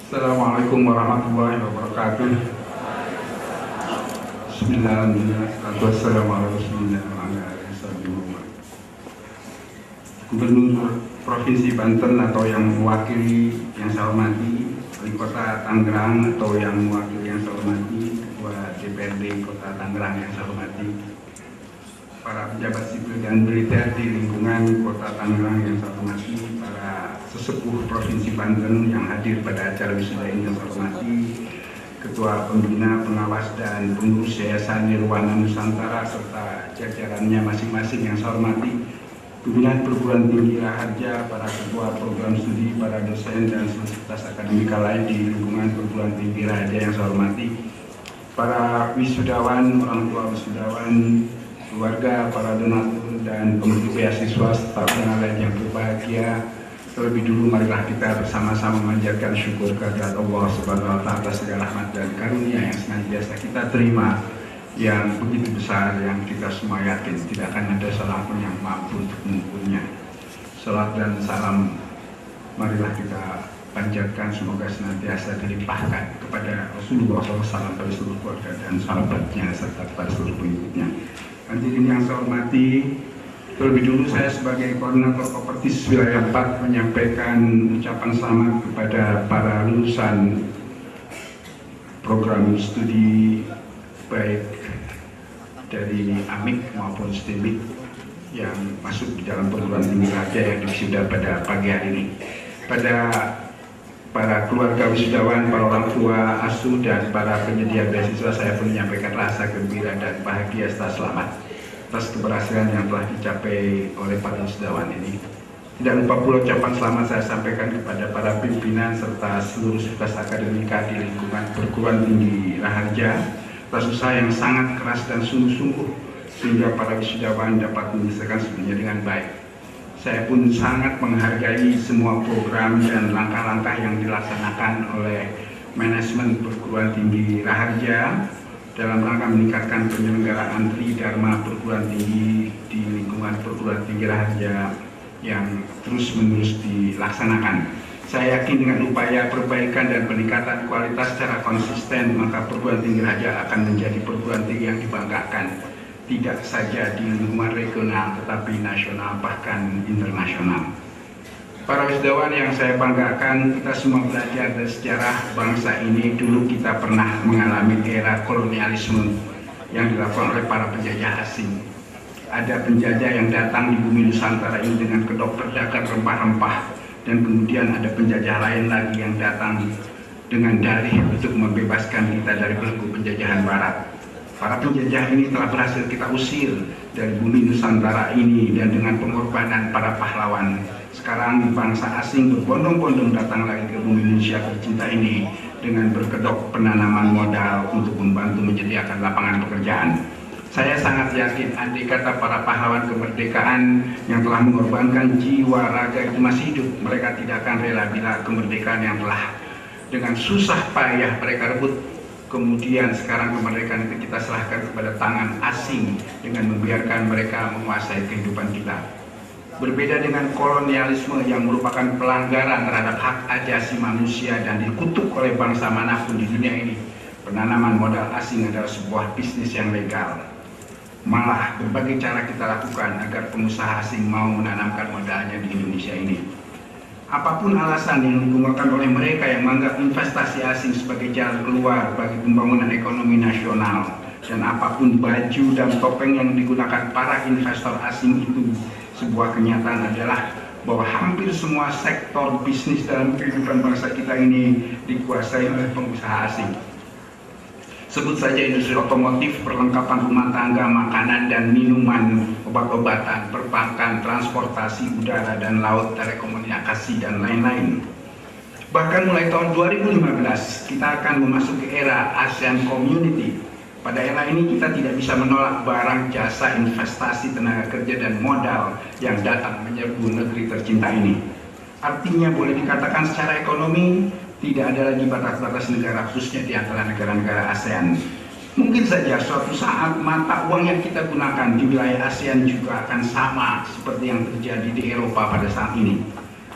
Assalamualaikum warahmatullahi wabarakatuh. Bismillahirrahmanirrahim. Gubernur Provinsi Banten atau yang mewakili yang saya hormati, Wali Kota Tangerang atau yang mewakili yang saya hormati, Ketua DPRD Kota Tangerang yang saya hormati, para pejabat sipil dan militer di lingkungan Kota Tangerang yang saya hormati, para sesepuh Provinsi Banten yang hadir pada acara wisuda ini yang saya hormati, Ketua Pembina, Pengawas dan Pengurus Yayasan Nirwana Nusantara serta jajarannya masing-masing yang saya hormati, pimpinan perguruan tinggi Raharja, para ketua program studi, para dosen dan universitas akademika lain di lingkungan perguruan tinggi Raharja yang saya hormati, para wisudawan, orang tua wisudawan, keluarga, para donatur dan pemberi beasiswa serta orang lain yang berbahagia. Terlebih dulu marilah kita bersama-sama memanjatkan syukur kehadirat Allah Subhanahu wa Ta'ala atas segala rahmat dan karunia yang senantiasa kita terima, yang begitu besar, yang kita semua yakin tidak akan ada seorang pun yang mampu untuk mengukurnya. Salat dan salam marilah kita panjatkan, semoga senantiasa dilimpahkan kepada Rasulullah SAW, pada seluruh keluarga dan sahabatnya serta kepada seluruh pengikutnya. Hadirin yang saya hormati, terlebih dulu saya sebagai Koordinator Kopertis Wilayah 4 menyampaikan ucapan selamat kepada para lulusan program studi baik dari AMIK maupun STEMIK yang masuk di dalam perguruan tinggi Raharja yang diwisuda pada pagi hari ini. Pada para keluarga wisudawan, para orang tua asuh dan para penyedia beasiswa, saya pun menyampaikan rasa gembira dan bahagia serta selamat atas keberhasilan yang telah dicapai oleh para wisudawan ini. Tidak lupa pula ucapan selamat saya sampaikan kepada para pimpinan serta seluruh universitas akademika di lingkungan perguruan tinggi Raharja atas usaha yang sangat keras dan sungguh-sungguh sehingga para wisudawan dapat menyelesaikan studinya dengan baik. Saya pun sangat menghargai semua program dan langkah-langkah yang dilaksanakan oleh manajemen perguruan tinggi Raharja dalam rangka meningkatkan penyelenggaraan Tridharma perguruan tinggi di lingkungan perguruan tinggi Raharja yang terus-menerus dilaksanakan. Saya yakin dengan upaya perbaikan dan peningkatan kualitas secara konsisten, maka perguruan tinggi Raharja akan menjadi perguruan tinggi yang dibanggakan, tidak saja di lingkungan regional tetapi nasional bahkan internasional. Para wisudawan yang saya banggakan, kita semua belajar dari sejarah bangsa ini. Dulu kita pernah mengalami era kolonialisme yang dilakukan oleh para penjajah asing. Ada penjajah yang datang di bumi Nusantara ini dengan kedok perdagangan rempah-rempah, dan kemudian ada penjajah lain lagi yang datang dengan dalih untuk membebaskan kita dari belenggu penjajahan Barat. Para penjajah ini telah berhasil kita usir dari bumi Nusantara ini, dan dengan pengorbanan para pahlawan, sekarang bangsa asing berbondong-bondong datang lagi ke bumi Indonesia tercinta ini dengan berkedok penanaman modal untuk membantu menyediakan lapangan pekerjaan. Saya sangat yakin andai kata para pahlawan kemerdekaan yang telah mengorbankan jiwa raga itu masih hidup, mereka tidak akan rela bila kemerdekaan yang telah dengan susah payah mereka rebut, kemudian sekarang kemerdekaan itu kita serahkan kepada tangan asing dengan membiarkan mereka menguasai kehidupan kita. Berbeda dengan kolonialisme yang merupakan pelanggaran terhadap hak asasi manusia dan dikutuk oleh bangsa manapun di dunia ini, penanaman modal asing adalah sebuah bisnis yang legal. Malah berbagai cara kita lakukan agar pengusaha asing mau menanamkan modalnya di Indonesia ini. Apapun alasan yang digunakan oleh mereka yang menganggap investasi asing sebagai jalan keluar bagi pembangunan ekonomi nasional, dan apapun baju dan topeng yang digunakan para investor asing itu, sebuah kenyataan adalah bahwa hampir semua sektor bisnis dalam kehidupan bangsa kita ini dikuasai oleh pengusaha asing. Sebut saja industri otomotif, perlengkapan rumah tangga, makanan dan minuman, obat-obatan, perbankan, transportasi udara dan laut, telekomunikasi dan lain-lain. Bahkan mulai tahun 2015 kita akan memasuki era ASEAN Community. Pada era ini kita tidak bisa menolak barang, jasa, investasi, tenaga kerja dan modal yang datang menyerbu negeri tercinta ini. Artinya boleh dikatakan secara ekonomi tidak ada lagi batas-batas negara, khususnya di antara negara-negara ASEAN. Mungkin saja suatu saat mata uang yang kita gunakan di wilayah ASEAN juga akan sama seperti yang terjadi di Eropa pada saat ini.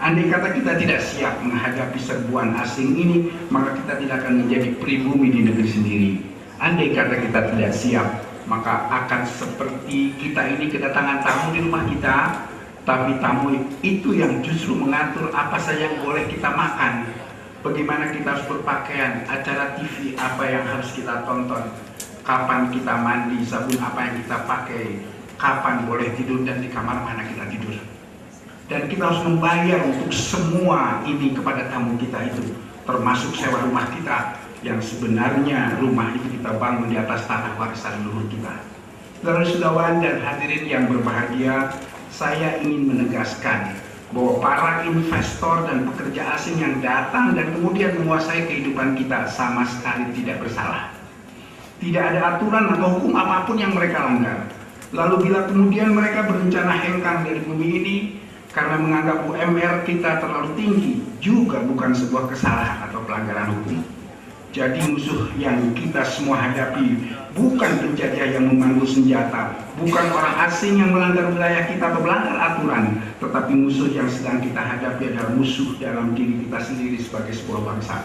Andai kata kita tidak siap menghadapi serbuan asing ini, maka kita tidak akan menjadi pribumi di negeri sendiri. Andai kata kita tidak siap, maka akan seperti kita ini kedatangan tamu di rumah kita, tapi tamu itu yang justru mengatur apa saja yang boleh kita makan, bagaimana kita harus berpakaian, acara TV apa yang harus kita tonton, kapan kita mandi, sabun apa yang kita pakai, kapan boleh tidur dan di kamar mana kita tidur. Dan kita harus membayar untuk semua ini kepada tamu kita itu, termasuk sewa rumah kita, yang sebenarnya rumah itu kita bangun di atas tanah warisan leluhur kita. Saudara-saudara dan hadirin yang berbahagia, saya ingin menegaskan bahwa para investor dan pekerja asing yang datang dan kemudian menguasai kehidupan kita sama sekali tidak bersalah. Tidak ada aturan atau hukum apapun yang mereka langgar. Lalu bila kemudian mereka berencana hengkang dari bumi ini karena menganggap UMR kita terlalu tinggi, juga bukan sebuah kesalahan atau pelanggaran hukum. Jadi musuh yang kita semua hadapi bukan penjajah yang memanggul senjata, bukan orang asing yang melanggar wilayah kita atau melanggar aturan, tetapi musuh yang sedang kita hadapi adalah musuh dalam diri kita sendiri sebagai sebuah bangsa.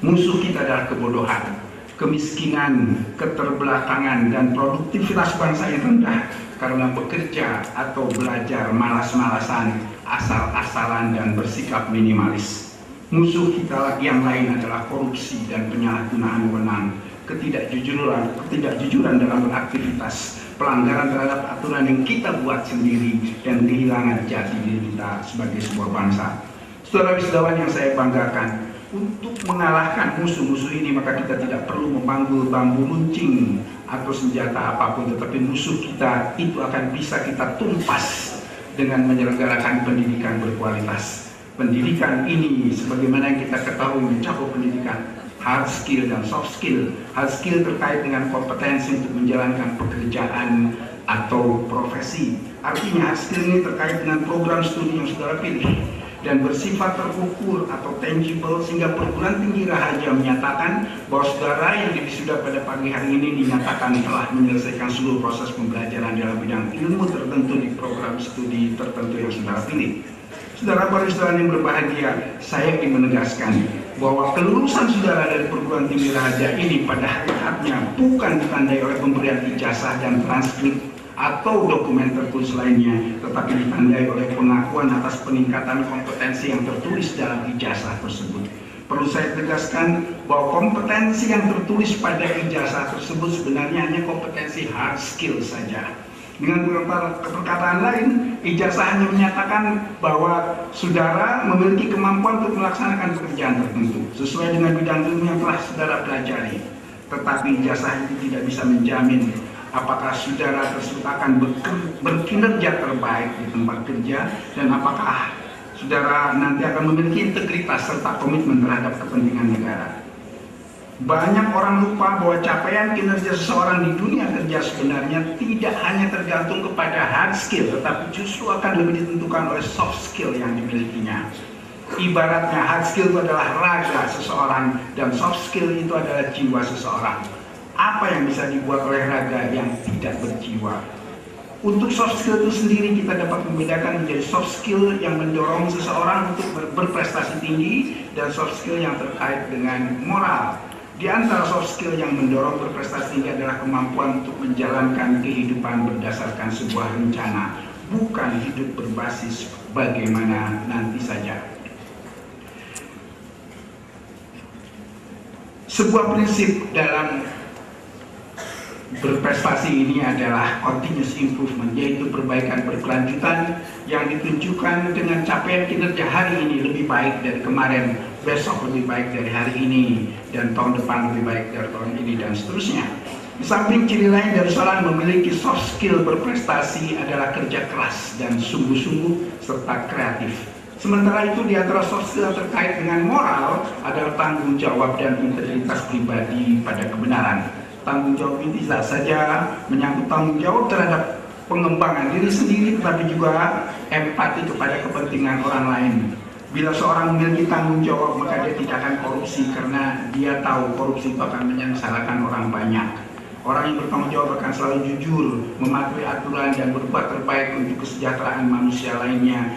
Musuh kita adalah kebodohan, kemiskinan, keterbelakangan, dan produktivitas bangsa yang rendah karena bekerja atau belajar malas-malasan, asal-asalan, dan bersikap minimalis. Musuh kita yang lain adalah korupsi dan penyalahgunaan wewenang, ketidakjujuran dalam beraktivitas, pelanggaran terhadap aturan yang kita buat sendiri, dan kehilangan jati diri kita sebagai sebuah bangsa. Saudara-saudara yang saya banggakan, untuk mengalahkan musuh-musuh ini maka kita tidak perlu memanggul bambu runcing atau senjata apapun, tetapi musuh kita itu akan bisa kita tumpas dengan menyelenggarakan pendidikan berkualitas. Pendidikan ini sebagaimana yang kita ketahui mencakup pendidikan hard skill dan soft skill. Hard skill terkait dengan kompetensi untuk menjalankan pekerjaan atau profesi. Artinya hard skill ini terkait dengan program studi yang saudara pilih dan bersifat terukur atau tangible, sehingga perguruan tinggi Raharja menyatakan bahwa saudara yang diwisuda pada pagi hari ini dinyatakan telah menyelesaikan seluruh proses pembelajaran dalam bidang ilmu tertentu di program studi tertentu yang saudara pilih. Saudara-saudara yang berbahagia, saya ingin menegaskan bahwa kelulusan saudara dari perguruan tinggi Raharja ini pada hakikatnya bukan ditandai oleh pemberian ijazah dan transkrip atau dokumen tertulis lainnya, tetapi ditandai oleh pengakuan atas peningkatan kompetensi yang tertulis dalam ijazah tersebut. Perlu saya tegaskan bahwa kompetensi yang tertulis pada ijazah tersebut sebenarnya hanya kompetensi hard skill saja. Dengan perkataan lain, ijazah hanya menyatakan bahwa saudara memiliki kemampuan untuk melaksanakan pekerjaan tertentu sesuai dengan bidang ilmu yang telah saudara pelajari. Tetapi ijazah itu tidak bisa menjamin apakah saudara tersebut akan berkinerja terbaik di tempat kerja dan apakah saudara nanti akan memiliki integritas serta komitmen terhadap kepentingan negara. Banyak orang lupa bahwa capaian kinerja seseorang di dunia kerja sebenarnya tidak hanya tergantung kepada hard skill, tetapi justru akan lebih ditentukan oleh soft skill yang dimilikinya. Ibaratnya hard skill itu adalah raga seseorang dan soft skill itu adalah jiwa seseorang. Apa yang bisa dibuat oleh raga yang tidak berjiwa? Untuk soft skill itu sendiri kita dapat membedakan menjadi soft skill yang mendorong seseorang untuk berprestasi tinggi dan soft skill yang terkait dengan moral. Di antara soft skill yang mendorong berprestasi tinggi adalah kemampuan untuk menjalankan kehidupan berdasarkan sebuah rencana, bukan hidup berbasis bagaimana nanti saja. Sebuah prinsip dalam berprestasi ini adalah continuous improvement, yaitu perbaikan berkelanjutan yang ditunjukkan dengan capaian kinerja hari ini lebih baik dari kemarin, besok lebih baik dari hari ini, dan tahun depan lebih baik dari tahun ini, dan seterusnya. Di samping ciri lain dari seorang memiliki soft skill berprestasi adalah kerja keras dan sungguh-sungguh serta kreatif. Sementara itu di antara soft skill terkait dengan moral adalah tanggung jawab dan integritas pribadi pada kebenaran. Tanggung jawab ini tidak saja menyangkut tanggung jawab terhadap pengembangan diri sendiri, tetapi juga empati kepada kepentingan orang lain. Bila seorang memiliki tanggung jawab, maka dia tidak akan korupsi karena dia tahu korupsi itu akan menyengsarakan orang banyak. Orang yang bertanggung jawab akan selalu jujur, mematuhi aturan dan berbuat terbaik untuk kesejahteraan manusia lainnya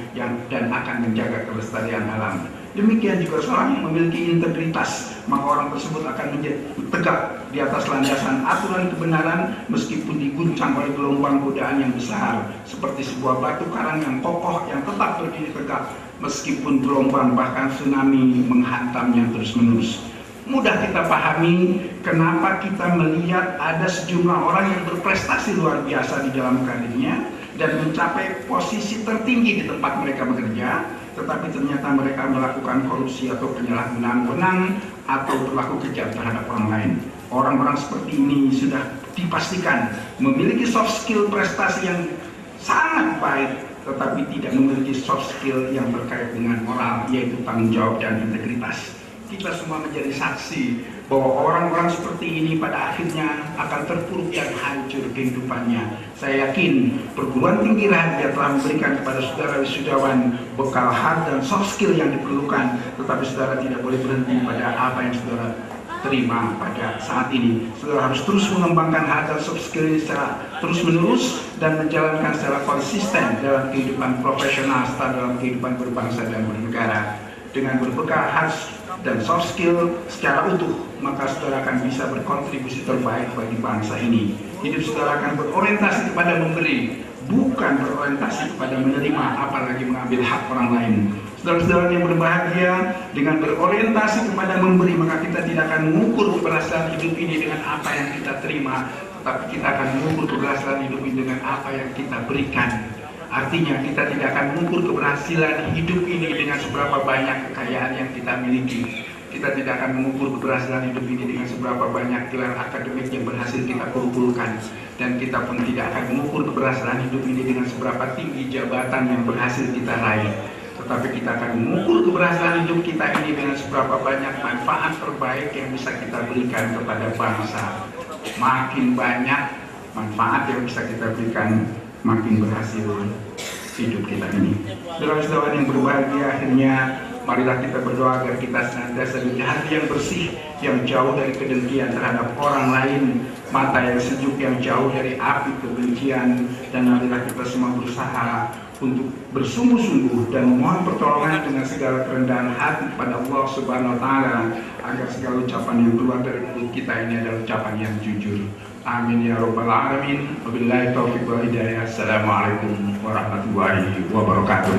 dan akan menjaga kelestarian alam. Demikian juga seorang yang memiliki integritas, maka orang tersebut akan menjadi tegak di atas landasan aturan kebenaran meskipun diguncang oleh gelombang godaan yang besar, seperti sebuah batu karang yang kokoh yang tetap berdiri tegak meskipun gelombang bahkan tsunami menghantamnya terus-menerus. Mudah kita pahami kenapa kita melihat ada sejumlah orang yang berprestasi luar biasa di dalam karirnya dan mencapai posisi tertinggi di tempat mereka bekerja, tetapi ternyata mereka melakukan korupsi atau penyalahgunaan wewenang atau berlaku kejam terhadap orang lain. Orang-orang seperti ini sudah dipastikan memiliki soft skill prestasi yang sangat baik, tetapi tidak memiliki soft skill yang terkait dengan moral, yaitu tanggung jawab dan integritas. Kita semua menjadi saksi bahwa orang-orang seperti ini pada akhirnya akan terpuruk dan hancur kehidupannya. Saya yakin perguruan tinggi Raharja telah memberikan kepada saudara wisudawan bekal hard dan soft skill yang diperlukan, tetapi saudara tidak boleh berhenti pada apa yang saudara terima pada saat ini. Saudara harus terus mengembangkan hard dan soft skill ini secara terus-menerus dan menjalankan secara konsisten dalam kehidupan profesional serta dalam kehidupan berbangsa dan bernegara. Dengan berbekal hard dan soft skill secara utuh, maka saudara akan bisa berkontribusi terbaik bagi bangsa ini. Hidup saudara akan berorientasi kepada memberi, bukan berorientasi kepada menerima, apalagi mengambil hak orang lain. Saudara-saudara yang berbahagia, dengan berorientasi kepada memberi, maka kita tidak akan mengukur keberhasilan hidup ini dengan apa yang kita terima, tetapi kita akan mengukur keberhasilan hidup ini dengan apa yang kita berikan. Artinya kita tidak akan mengukur keberhasilan hidup ini dengan seberapa banyak kekayaan yang kita miliki. Kita tidak akan mengukur keberhasilan hidup ini dengan seberapa banyak gelar akademik yang berhasil kita kumpulkan. Dan kita pun tidak akan mengukur keberhasilan hidup ini dengan seberapa tinggi jabatan yang berhasil kita raih. Tetapi kita akan mengukur keberhasilan hidup kita ini dengan seberapa banyak manfaat terbaik yang bisa kita berikan kepada bangsa. Makin banyak manfaat yang bisa kita berikan, makin berhasil hidup kita ini. Saudara-saudara yang berbahagia, akhirnya marilah kita berdoa agar kita senantiasa memiliki hati yang bersih, yang jauh dari kedengkian terhadap orang lain, mata yang sejuk yang jauh dari api kebencian, dan marilah kita semua berusaha untuk bersungguh-sungguh dan memohon pertolongan dengan segala kerendahan hati kepada Allah Subhanahu wa Ta'ala, agar segala ucapan yang keluar dari mulut kita ini adalah ucapan yang jujur. Amin ya rabbal alamin. Wabillahi taufiq wal hidayah. Assalamualaikum warahmatullahi wabarakatuh.